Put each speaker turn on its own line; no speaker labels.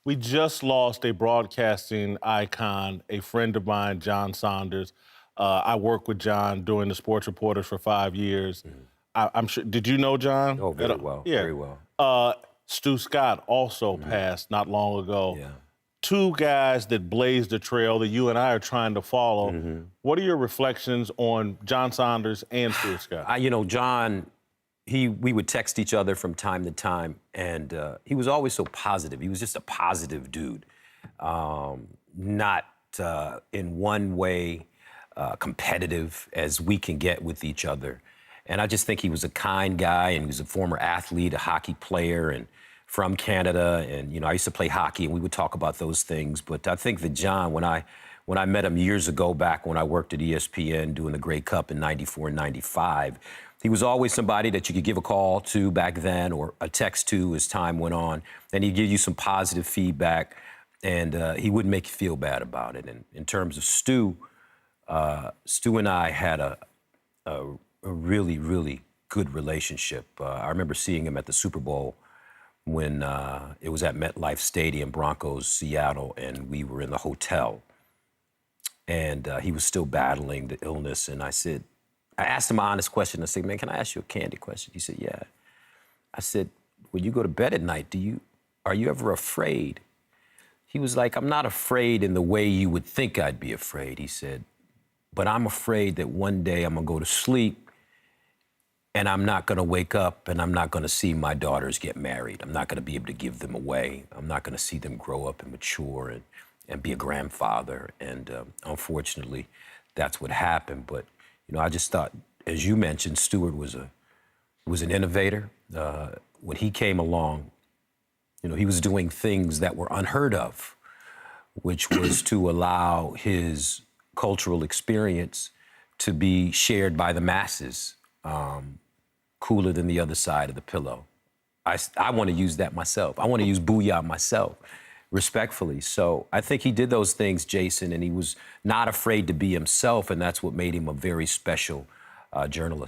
We just lost a broadcasting icon, a friend of mine, John Saunders. I worked with John doing the Sports Reporters for 5 years. I'm sure. Did you know John?
Oh, very well,
Yeah.
very well.
Stu Scott also passed not long ago.
Yeah.
Two guys that blazed the trail that you and I are trying to follow. What are your reflections on John Saunders and Stuart Scott?
John, we would text each other from time to time, and he was always so positive. He was just a positive dude, not in one way competitive as we can get with each other. And I just think he was a kind guy, and he was a former athlete, a hockey player, and from Canada. And, I used to play hockey, and we would talk about those things. But I think that John, when I met him years ago back when I worked at ESPN doing the Grey Cup in '94 and '95, he was always somebody that you could give a call to back then or a text to as time went on. And he'd give you some positive feedback, and he wouldn't make you feel bad about it. And in terms of Stu and I had a really, really good relationship. I remember seeing him at the Super Bowl when it was at MetLife Stadium, Broncos, Seattle, and we were in the hotel. And he was still battling the illness. And I asked him an honest question. I said, man, can I ask you a candid question? He said, yeah. I said, when you go to bed at night, are you ever afraid? He was like, I'm not afraid in the way you would think I'd be afraid. He said, but I'm afraid that one day I'm gonna go to sleep and I'm not gonna wake up and I'm not gonna see my daughters get married. I'm not gonna be able to give them away. I'm not gonna see them grow up and mature and be a grandfather. And unfortunately, that's what happened. But, I just thought, as you mentioned, Stuart was an innovator. When he came along, he was doing things that were unheard of, which was to allow his cultural experience to be shared by the masses, cooler than the other side of the pillow. I want to use that myself. I want to use booyah myself, respectfully. So I think he did those things, Jason, and he was not afraid to be himself, and that's what made him a very special journalist.